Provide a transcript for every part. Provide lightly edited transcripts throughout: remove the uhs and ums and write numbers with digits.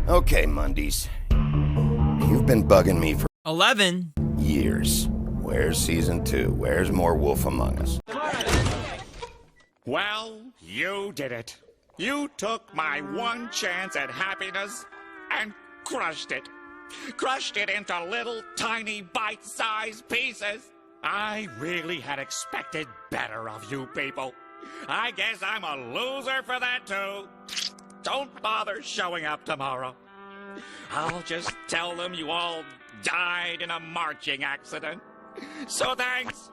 Okay, Mundies. You've been bugging me for 11 years. Where's season 2? Where's more Wolf Among Us? Well, you did it. You took my one chance at happiness and crushed it. Crushed it into little tiny bite-sized pieces. I really had expected better of you people. I guess I'm a loser for that too. Don't bother showing up tomorrow. I'll just tell them you all died in a marching accident. So thanks.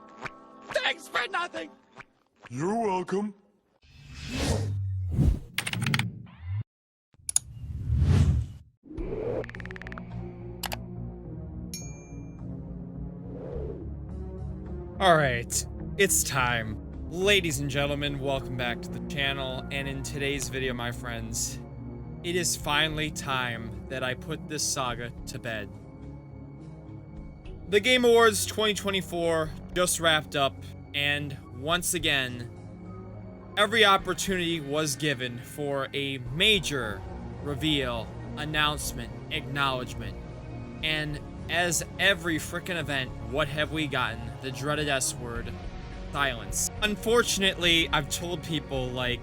Thanks for nothing. You're welcome. Alright, it's time. Ladies and gentlemen, welcome back to the channel, and in today's video, my friends, it is finally time that I put this saga to bed. The Game Awards 2024 just wrapped up, and once again, every opportunity was given for a major reveal, announcement, acknowledgement, and as every frickin' event, what have we gotten? The dreaded S word, silence. Unfortunately, I've told people, like,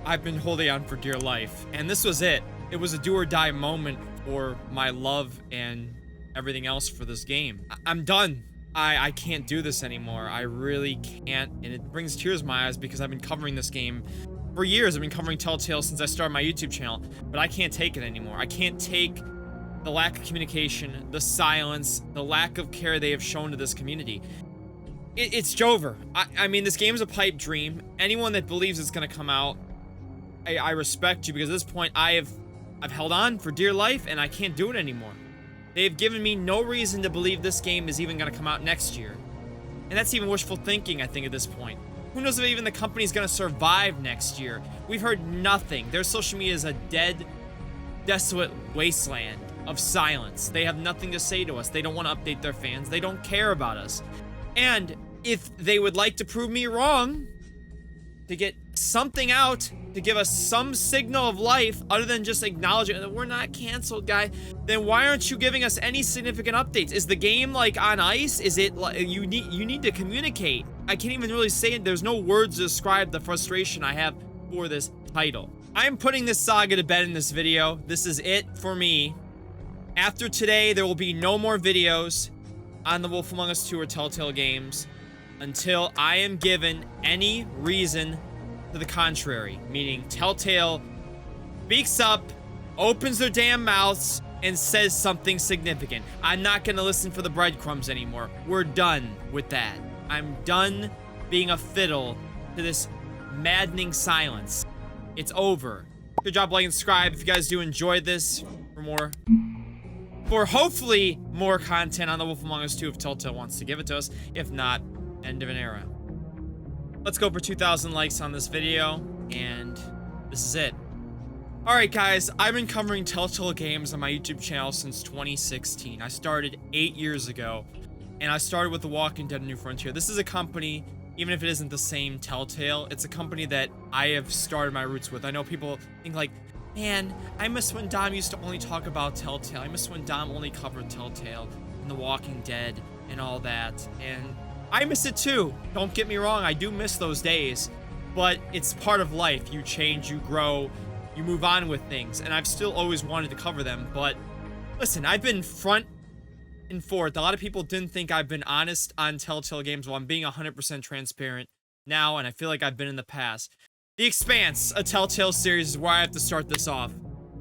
I've been holding on for dear life, and this was it. It was a do or die moment for my love and everything else for this game. I'm done. I can't do this anymore. I really can't, and it brings tears to my eyes because I've been covering this game for years. I've been covering Telltale since I started my YouTube channel, but I can't take it anymore. I can't take the lack of communication, the silence, the lack of care they have shown to this community. It's over. I mean, this game's a pipe dream. Anyone that believes it's gonna come out, I respect you, because at this point, I've held on for dear life, and I can't do it anymore. They've given me no reason to believe this game is even gonna come out next year. And that's even wishful thinking, I think, at this point. Who knows if even the company's gonna survive next year? We've heard nothing. Their social media is a dead, desolate wasteland of silence. They have nothing to say to us. They don't want to update their fans. They don't care about us. And if they would like to prove me wrong, to get something out, to give us some signal of life other than just acknowledging that we're not canceled, guy, then why aren't you giving us any significant updates? Is the game like on ice? Is it like you need to communicate? I can't even really say it. There's no words to describe the frustration I have for this title. I'm putting this saga to bed in this video. This is it for me. After today, there will be no more videos on the Wolf Among Us 2 or Telltale games until I am given any reason to the contrary, meaning Telltale speaks up, opens their damn mouths, and says something significant. I'm not gonna listen for the breadcrumbs anymore. We're done with that. I'm done being a fiddle to this maddening silence. It's over. Good job, like and subscribe if you guys do enjoy this for hopefully more content on the Wolf Among Us 2 if Telltale wants to give it to us. If not, end of an era. Let's go for 2,000 likes on this video, and this is it. Alright guys, I've been covering Telltale games on my YouTube channel since 2016. I started 8 years ago, and I started with The Walking Dead: A New Frontier. This is a company, even if it isn't the same Telltale, it's a company that I have started my roots with. I know people think like, man, I miss when Dom used to only talk about Telltale. I miss when Dom only covered Telltale and The Walking Dead and all that. And I miss it too. Don't get me wrong, I do miss those days. But it's part of life. You change, you grow, you move on with things. And I've still always wanted to cover them. But listen, I've been front and forth. A lot of people didn't think I've been honest on Telltale games. Well, I'm being 100% transparent now, and I feel like I've been in the past. The Expanse, a Telltale series, is where I have to start this off.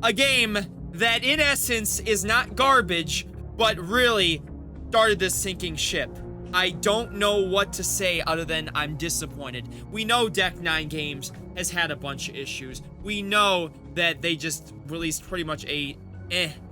A game that, in essence, is not garbage, but really started this sinking ship. I don't know what to say other than I'm disappointed. We know Deck 9 Games has had a bunch of issues. We know that they just released pretty much a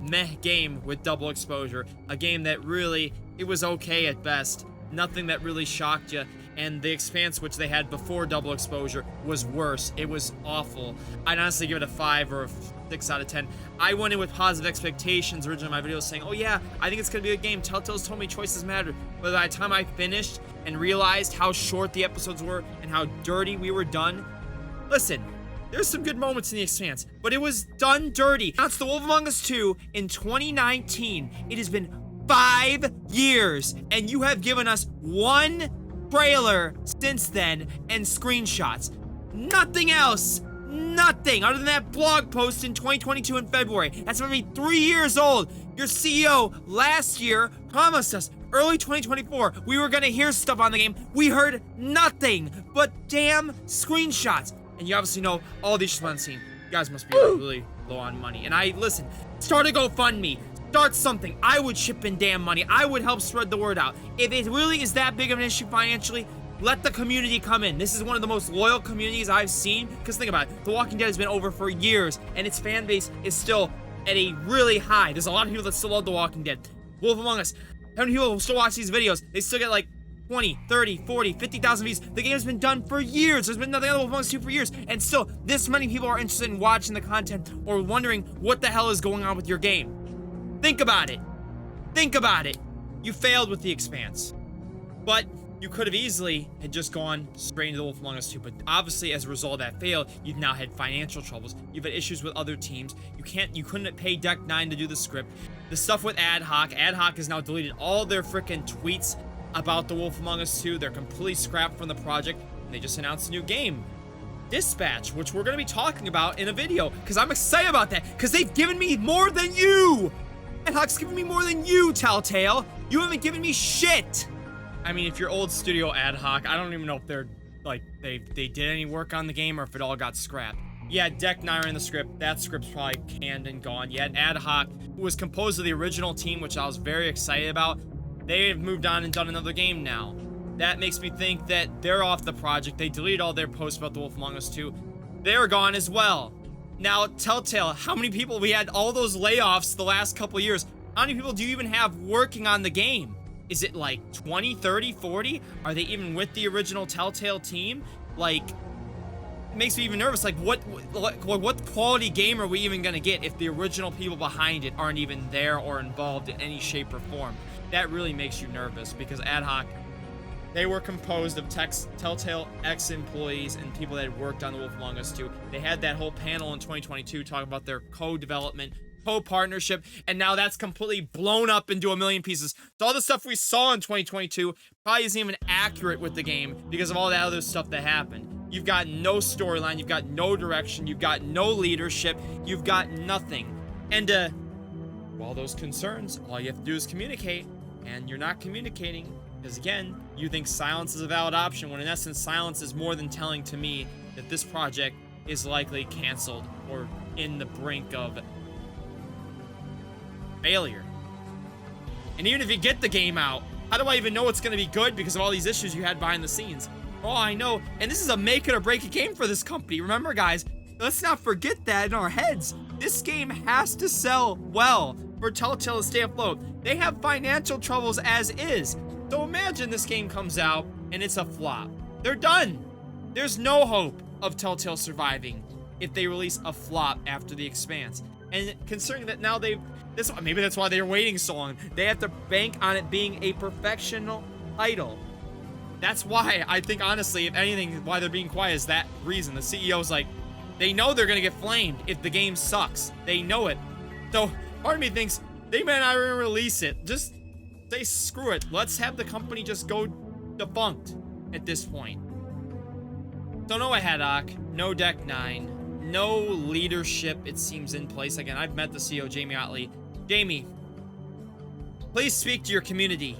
meh game with Double Exposure. A game that really, it was okay at best. Nothing that really shocked you. And The Expanse, which they had before Double Exposure, was worse. It was awful. I'd honestly give it a 5 or a 6 out of 10. I went in with positive expectations originally in my video saying, oh yeah, I think it's gonna be a good game. Telltale's told me choices matter. But by the time I finished and realized how short the episodes were and how dirty we were done, listen, There's some good moments in The Expanse, but it was done dirty. Now it's The Wolf Among Us 2 in 2019. It has been 5 years, and you have given us one trailer since then and screenshots. Nothing else. Nothing other than that blog post in 2022 in February. That's gonna be 3 years old. Your CEO last year promised us early 2024 we were gonna hear stuff on the game. We heard nothing but damn screenshots. And you obviously know all these shit on the scene. You guys must be really low on money. And listen, start a GoFundMe. Start something. I would chip in damn money. I would help spread the word out. If it really is that big of an issue financially, let the community come in. This is one of the most loyal communities I've seen. Because think about it. The Walking Dead has been over for years, and its fan base is still at a really high. There's a lot of people that still love The Walking Dead. Wolf Among Us. How many people still watch these videos? They still get like 20, 30, 40, 50,000 views. The game's been done for years. There's been nothing other Wolf Among Us 2 for years. And still, this many people are interested in watching the content or wondering what the hell is going on with your game. Think about it. Think about it. You failed with The Expanse. But you could have easily had just gone straight into The Wolf Among Us 2, but obviously as a result of that fail, you've now had financial troubles. You've had issues with other teams. You couldn't pay Deck 9 to do the script. The stuff with AdHoc. AdHoc has now deleted all their freaking tweets about The Wolf Among Us 2. They're completely scrapped from the project, and they just announced a new game, Dispatch, which we're gonna be talking about in a video, because I'm excited about that, because they've given me more than you! AdHoc's given me more than you, Telltale! You haven't given me shit! I mean, if you're old studio AdHoc, I don't even know if they're, like, they did any work on the game or if it all got scrapped. Yeah, Deck 9 in the script. That script's probably canned and gone. Yet AdHoc, who was composed of the original team, which I was very excited about, they've moved on and done another game now. That makes me think that they're off the project. They deleted all their posts about The Wolf Among Us 2. They're gone as well. Now, Telltale, how many people, we had all those layoffs the last couple years. How many people do you even have working on the game? Is it like 20, 30, 40? Are they even with the original Telltale team? Like, it makes me even nervous. Like, what quality game are we even gonna get if the original people behind it aren't even there or involved in any shape or form? That really makes you nervous, because AdHoc, they were composed of Telltale ex-employees and people that had worked on The Wolf Among Us 2. They had that whole panel in 2022 talking about their co-development, co-partnership, and now that's completely blown up into a million pieces. So all the stuff we saw in 2022 probably isn't even accurate with the game because of all that other stuff that happened. You've got no storyline, you've got no direction, you've got no leadership, you've got nothing. And all those concerns, all you have to do is communicate, and you're not communicating because, again, you think silence is a valid option when in essence silence is more than telling to me that this project is likely canceled or in the brink of failure. And even if you get the game out, how do I even know it's going to be good because of all these issues you had behind the scenes? Oh, I know. And this is a make it or break it game for this company. Remember, guys, let's not forget that in our heads. This game has to sell well for Telltale to stay afloat. They have financial troubles as is. So imagine this game comes out and it's a flop. They're done. There's no hope of Telltale surviving if they release a flop after The Expanse. And considering that now maybe that's why they're waiting so long. They have to bank on it being a professional title. That's why I think, honestly, if anything, why they're being quiet is that reason. The CEO's like, they know they're gonna get flamed if the game sucks. They know it. So part of me thinks they may not even release it. Just say screw it. Let's have the company just go defunct at this point. So no AdHoc, no Deck 9. No leadership, it seems, in place. Again, I've met the CEO, Jamie Otley. Jamie, please speak to your community.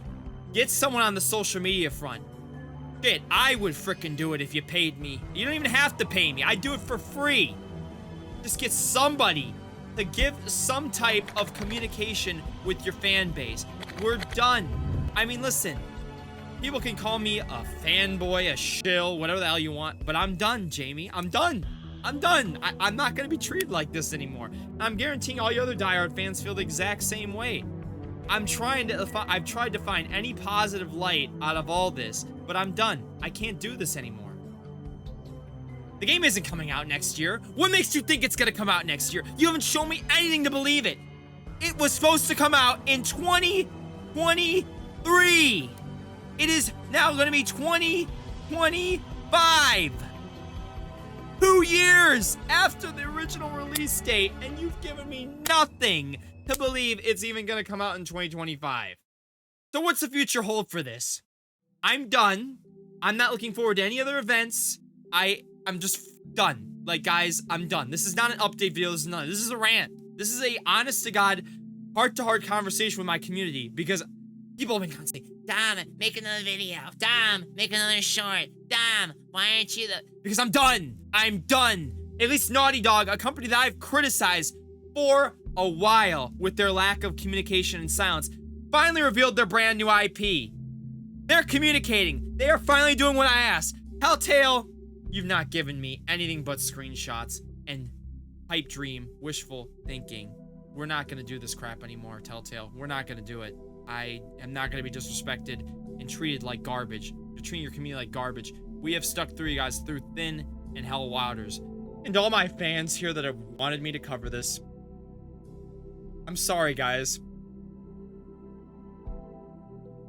Get someone on the social media front. Shit, I would frickin' do it if you paid me. You don't even have to pay me. I'd do it for free. Just get somebody to give some type of communication with your fan base. We're done. I mean, listen. People can call me a fanboy, a shill, whatever the hell you want, but I'm done, Jamie. I'm done. I'm done. I'm not going to be treated like this anymore. I'm guaranteeing all you other diehard fans feel the exact same way. I've tried to find any positive light out of all this, but I'm done. I can't do this anymore. The game isn't coming out next year. What makes you think it's going to come out next year? You haven't shown me anything to believe it. It was supposed to come out in 2023. It is now going to be 2025. 2 years after the original release date, and you've given me nothing to believe it's even gonna come out in 2025. So what's the future hold for this? I'm done. I'm not looking forward to any other events. I'm just done. Like, guys, I'm done. This is not an update video. This is a rant. This is a honest to God, heart-to-heart conversation with my community, because people have been constantly, Dom, make another video. Dom, make another short. Dom, why aren't you the... Because I'm done. I'm done. At least Naughty Dog, a company that I've criticized for a while with their lack of communication and silence, finally revealed their brand new IP. They're communicating. They are finally doing what I asked. Telltale, you've not given me anything but screenshots and pipe dream, wishful thinking. We're not gonna do this crap anymore, Telltale. We're not gonna do it. I am not gonna be disrespected and treated like garbage. You're treating your community like garbage. We have stuck through, you guys, through thin and hell waters. And to all my fans here that have wanted me to cover this, I'm sorry, guys.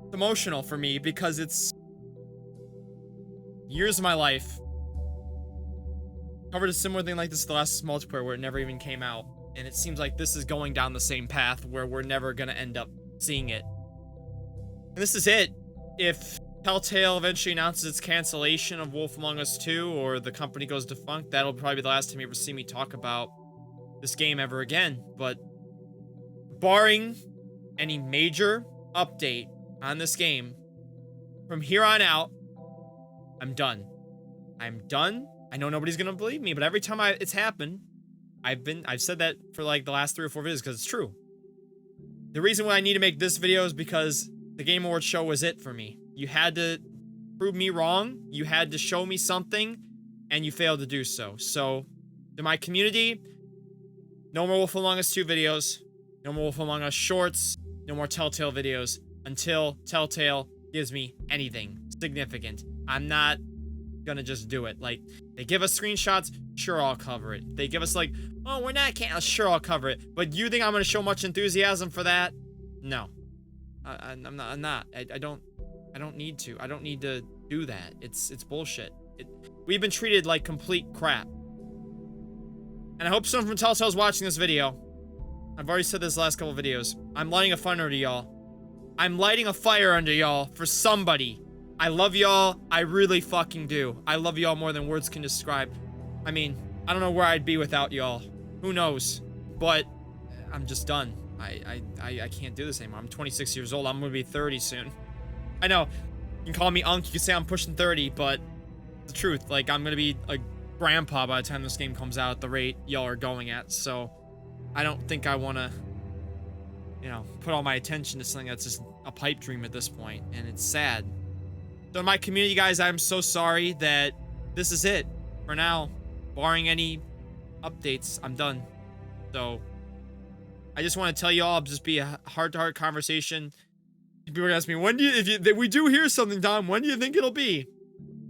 It's emotional for me because it's years of my life. Covered a similar thing like this the last multiplayer where it never even came out. And it seems like this is going down the same path where we're never gonna end up seeing it. And this is it. If Telltale eventually announces its cancellation of Wolf Among Us 2 or the company goes defunct, that'll probably be the last time you ever see me talk about this game ever again. But barring any major update on this game, from here on out, I'm done. I'm done. I know nobody's gonna believe me, but every time it's happened, I've said that for like the last 3 or 4 videos because it's true. The reason why I need to make this video is because the Game Awards show was it for me. You had to prove me wrong, you had to show me something, and you failed to do so. So, to my community, no more Wolf Among Us 2 videos, no more Wolf Among Us shorts, no more Telltale videos, until Telltale gives me anything significant. I'm not gonna just do it. Like, they give us screenshots, sure, I'll cover it. They give us like, oh, we're not can't, sure, I'll cover it. But you think I'm gonna show much enthusiasm for that? No. I'm not. I don't need to. I don't need to do that. It's bullshit. We've been treated like complete crap. And I hope someone from Telltale's watching this video. I've already said this last couple videos. I'm lighting a fire under y'all. I'm lighting a fire under y'all for somebody. I love y'all. I really fucking do. I love y'all more than words can describe. I mean, I don't know where I'd be without y'all. Who knows? But I'm just done. I can't do this anymore. I'm 26 years old. I'm gonna be 30 soon. I know. You can call me Unk. You can say I'm pushing 30, but the truth, like, I'm gonna be a grandpa by the time this game comes out at the rate y'all are going at. So I don't think I wanna, you know, put all my attention to something that's just a pipe dream at this point, and it's sad. So my community, guys, I'm so sorry that this is it for now. Barring any updates, I'm done. So I just want to tell you all, just be a heart-to-heart conversation. People ask me, when do you, if we do hear something, Dom, when do you think it'll be?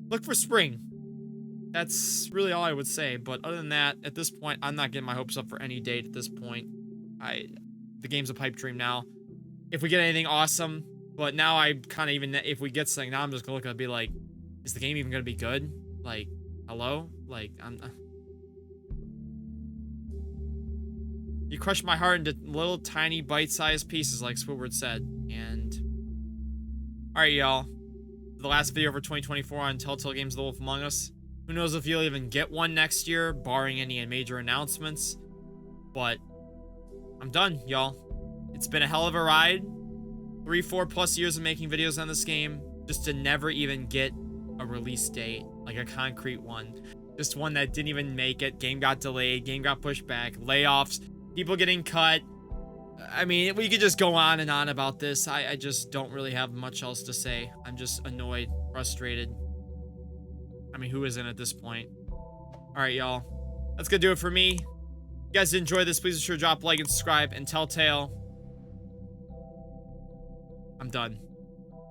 Look for spring. That's really all I would say. But other than that, at this point, I'm not getting my hopes up for any date at this point. The game's a pipe dream now. If we get anything awesome, but now I kind of even, if we get something, now I'm just gonna look at it and be like, is the game even gonna be good? Like, hello? Like, you crushed my heart into little tiny bite-sized pieces, like Squidward said. And alright, y'all. The last video for 2024 on Telltale Games The Wolf Among Us. Who knows if you'll even get one next year, barring any major announcements. But I'm done, y'all. It's been a hell of a ride. 3-4+ years of making videos on this game, just to never even get a release date, like a concrete one. Just one that didn't even make it. Game got delayed, game got pushed back, layoffs, people getting cut. I mean, we could just go on and on about this. I just don't really have much else to say. I'm just annoyed, frustrated. I mean, who isn't at this point? Alright, y'all. That's gonna do it for me. If you guys did enjoy this, please be sure to drop a like and subscribe. And Telltale, I'm done.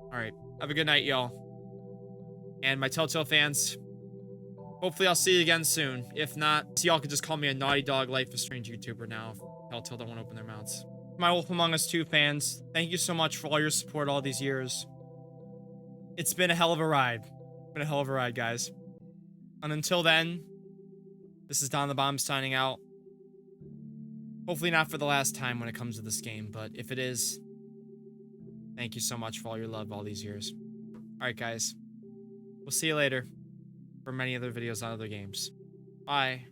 Alright. Have a good night, y'all. And my Telltale fans, hopefully I'll see you again soon. If not, y'all can just call me a Naughty Dog Life is Strange YouTuber now. If Telltale don't want to open their mouths. My Wolf Among Us 2 fans, thank you so much for all your support all these years. It's been a hell of a ride. It's been a hell of a ride, guys. And until then, This is DomTheBomb signing out. Hopefully not for the last time when it comes to this game, but if it is, thank you so much for all your love all these years. Alright, guys. We'll see you later for many other videos on other games. Bye.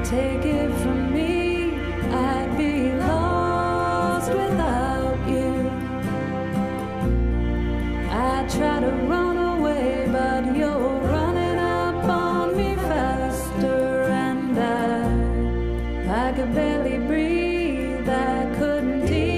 Take it from me, I'd be